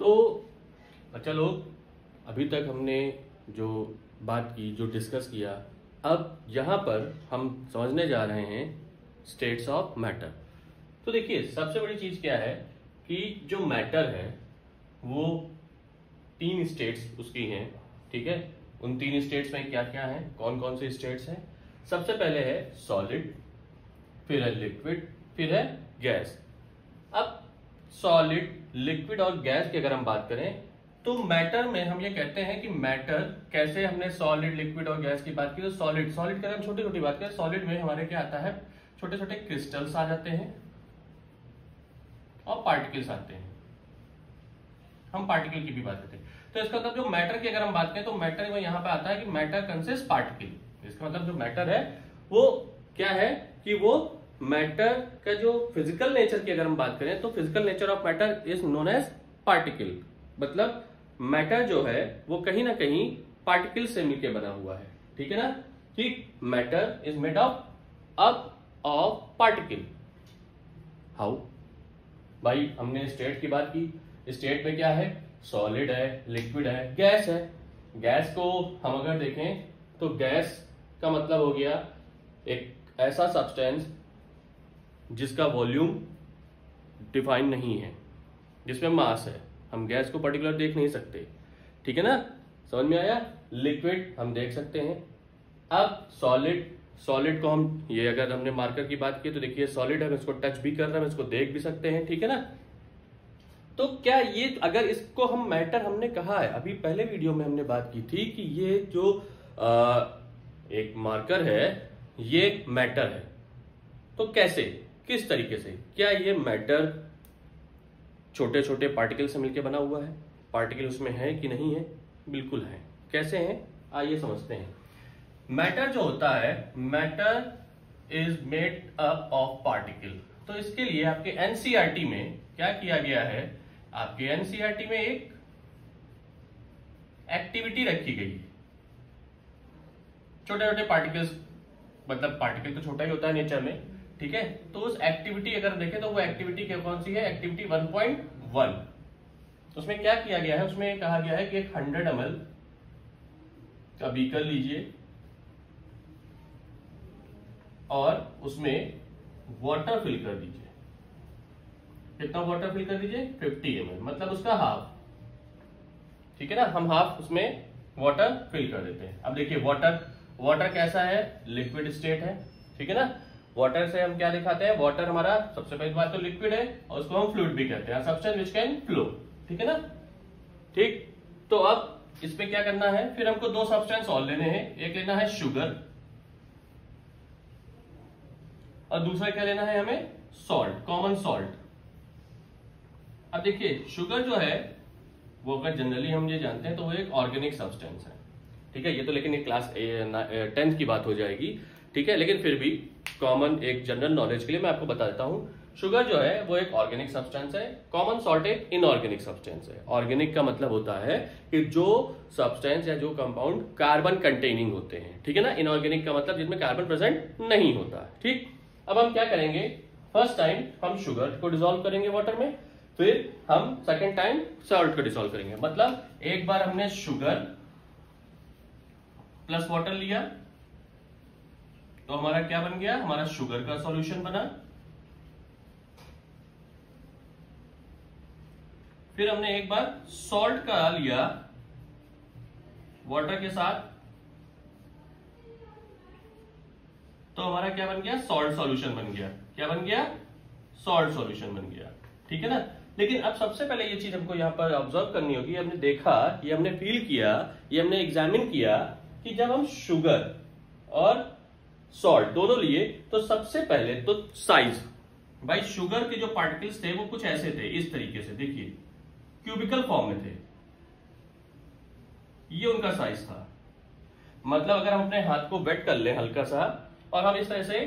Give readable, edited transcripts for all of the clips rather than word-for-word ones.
तो अच्छा लोग, अभी तक हमने जो बात की, जो डिस्कस किया, अब यहाँ पर हम समझने जा रहे हैं स्टेट्स ऑफ मैटर। तो देखिए, सबसे बड़ी चीज क्या है कि जो मैटर है वो 3 स्टेट्स उसकी हैं, ठीक है। उन 3 स्टेट्स में क्या क्या है, कौन कौन से स्टेट्स हैं? सबसे पहले है सॉलिड, फिर है लिक्विड, फिर है गैस। अब सॉलिड, लिक्विड और गैस की अगर हम बात करें तो मैटर में हम ये कहते हैं कि मैटर कैसे, हमने सॉलिड, लिक्विड और गैस की बात की तो सॉलिड की अगर हम छोटी छोटी बात करें, सॉलिड में हमारे क्या आता है, छोटे छोटे क्रिस्टल्स आ जाते हैं और पार्टिकल्स आते हैं। हम पार्टिकल की भी बात करते हैं। तो इसका मतलब जो मैटर की अगर हम बात करें तो मैटर में यहां पे आता है कि मैटर कंसिस्ट पार्टिकल। इसका मतलब जो मैटर है वो क्या है कि वो मैटर का जो फिजिकल नेचर की अगर हम बात करें तो physical nature of matter is known as particle. मतलब मैटर जो है वो कहीं ना कहीं पार्टिकल से मिलकर बना हुआ है, ठीक है ना। कि matter is made of particle. How? भाई हमने स्टेट की बात की, स्टेट में क्या है, सॉलिड है, लिक्विड है, गैस है। गैस को हम अगर देखें तो गैस का मतलब हो गया एक ऐसा सब्सटेंस जिसका वॉल्यूम डिफाइन नहीं है, जिसमें मास है। हम गैस को पर्टिकुलर देख नहीं सकते, ठीक है ना, समझ में आया। लिक्विड हम देख सकते हैं। अब सॉलिड को हम, ये अगर हमने मार्कर की बात की तो देखिए सॉलिड है, हम इसको टच भी कर रहे हैं, हम इसको देख भी सकते हैं, ठीक है ना। तो क्या ये, अगर इसको हम मैटर हमने कहा है, अभी पहले वीडियो में हमने बात की थी कि ये जो एक मार्कर है ये मैटर है, तो कैसे, किस तरीके से, क्या ये मैटर छोटे छोटे पार्टिकल से मिलकर बना हुआ है? पार्टिकल उसमें है कि नहीं है? बिल्कुल है। कैसे हैं, आइए समझते हैं। मैटर जो होता है, matter is made up of particle. तो इसके लिए आपके एनसीईआरटी में क्या किया गया है, आपके एनसीईआरटी में एक एक्टिविटी रखी गई है। छोटे छोटे पार्टिकल्स, मतलब पार्टिकल तो छोटा ही होता है नेचर में, ठीक है। तो उस एक्टिविटी अगर देखें तो वो एक्टिविटी क्या, कौन सी है, एक्टिविटी 1.1। उसमें क्या किया गया है, उसमें कहा गया है कि एक 100 ml का बीकर लीजिए और उसमें वाटर फिल कर दीजिए। कितना वाटर फिल कर दीजिए? 50 ml, मतलब उसका हाफ, ठीक है ना। हम हाफ उसमें वाटर फिल कर देते हैं। अब देखिए वाटर कैसा है, लिक्विड स्टेट है, ठीक है ना। वाटर से हम क्या दिखाते हैं, वाटर हमारा सबसे पहली बात तो लिक्विड है और उसको हम फ्लूइड भी कहते हैं, सब्सटेंस व्हिच कैन फ्लो, ठीक है ना। ठीक, तो अब इसमें क्या करना है, फिर हमको 2 सब्सटेंस और लेने हैं। एक लेना है शुगर और दूसरा क्या लेना है हमें, सॉल्ट, कॉमन सॉल्ट। अब देखिए शुगर जो है वो अगर जनरली हम ये जानते हैं तो वो एक ऑर्गेनिक सब्सटेंस है, ठीक है। ये तो लेकिन ये क्लास 10th की बात हो जाएगी, ठीक है, लेकिन फिर भी कॉमन एक जनरल नॉलेज के लिए मैं आपको बता देता हूं। शुगर जो है वो एक ऑर्गेनिक सब्सटेंस है, कॉमन सॉल्ट एक इनऑर्गेनिक सब्सटेंस है। ऑर्गेनिक का मतलब होता है कि जो सब्सटेंस या जो कंपाउंड कार्बन कंटेनिंग होते हैं, ठीक है ना। इनऑर्गेनिक का मतलब जिसमें कार्बन प्रेजेंट नहीं होता, ठीक। अब हम क्या करेंगे, फर्स्ट टाइम हम शुगर को डिसॉल्व करेंगे वाटर में, फिर हम सेकेंड टाइम सॉल्ट को डिसॉल्व करेंगे। मतलब एक बार हमने शुगर प्लस वाटर लिया तो हमारा क्या बन गया, हमारा शुगर का सॉल्यूशन बना। फिर हमने एक बार सॉल्ट का लिया वाटर के साथ, तो हमारा क्या बन गया, सॉल्ट सॉल्यूशन बन गया। क्या बन गया, सॉल्ट सॉल्यूशन बन गया, ठीक है ना। लेकिन अब सबसे पहले ये चीज हमको यहां पर ऑब्जर्व करनी होगी। हमने देखा, ये हमने फील किया, ये हमने एग्जामिन किया कि जब हम शुगर और सॉल्ट दोनों लिए तो सबसे पहले तो साइज, भाई शुगर के जो पार्टिकल्स थे वो कुछ ऐसे थे, इस तरीके से, देखिए क्यूबिकल फॉर्म में थे, ये उनका साइज था। मतलब अगर हम अपने हाथ को वेट कर लें हल्का सा और हम इस तरह से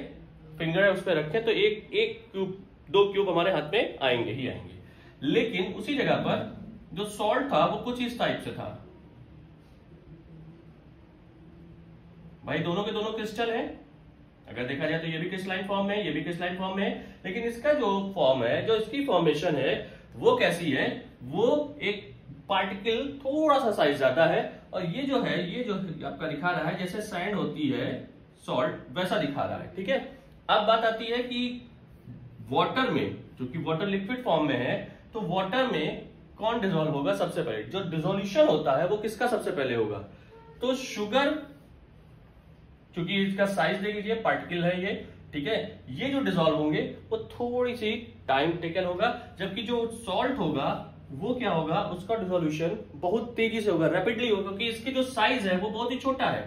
फिंगर उस पर रखें तो एक क्यूब, 2 क्यूब हमारे हाथ में आएंगे ही आएंगे। लेकिन उसी जगह पर जो सॉल्ट था वो कुछ इस टाइप से था। भाई दोनों के दोनों क्रिस्टल हैं, अगर देखा जाए तो ये भी क्रिस्टलाइन फॉर्म में, ये भी क्रिस्टलाइन फॉर्म में है, लेकिन इसका जो फॉर्म है, जो इसकी फॉर्मेशन है वो कैसी है, वो एक पार्टिकल थोड़ा सा साइज ज्यादा है, और ये जो आपका दिखा रहा है जैसे सैंड होती है सॉल्ट वैसा दिखा रहा है। ठीक है, अब बात आती है कि वाटर में, क्योंकि वाटर लिक्विड फॉर्म में है, तो वाटर में कौन डिसॉल्व होगा सबसे पहले? जो डिसोल्यूशन होता है वो किसका सबसे पहले होगा? तो शुगर, क्योंकि इसका साइज देख लीजिए, पार्टिकल है ये, ठीक है, ये जो डिसॉल्व होंगे वो थोड़ी सी टाइम टेकन होगा, जबकि जो सॉल्ट होगा वो क्या होगा, उसका डिसोल्यूशन बहुत तेजी से होगा, रैपिडली होगा, क्योंकि इसकी जो साइज है वो बहुत ही छोटा है।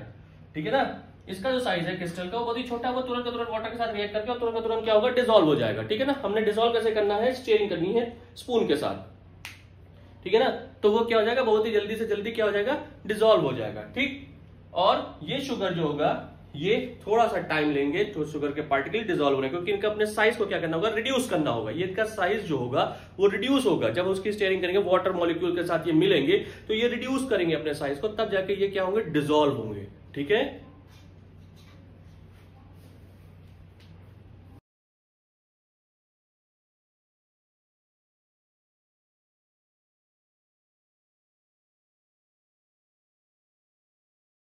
ठीक है ना, इसका जो साइज है क्रिस्टल का वो बहुत ही छोटा है, वो तुरंत तुरंत वाटर के साथ रिएक्ट करके और तुरंत तुरंत क्या होगा, डिसॉल्व हो जाएगा। ठीक है ना, हमने डिसॉल्व कैसे करना है, स्टीयरिंग करनी है स्पून के साथ। ठीक है ना, तो वो क्या हो जाएगा, बहुत ही जल्दी से जल्दी क्या हो जाएगा, डिसॉल्व हो जाएगा। ठीक, और ये शुगर जो होगा ये थोड़ा सा टाइम लेंगे तो शुगर के पार्टिकल डिसॉल्व होने, क्योंकि इनका अपने साइज को क्या करना होगा, रिड्यूस करना होगा। ये इनका साइज जो होगा वो रिड्यूस होगा, जब उसकी स्टीयरिंग करेंगे वाटर मॉलिक्यूल के साथ ये मिलेंगे तो ये रिड्यूस करेंगे अपने साइज को, तब जाके ये क्या होंगे, डिसॉल्व होंगे। ठीक है।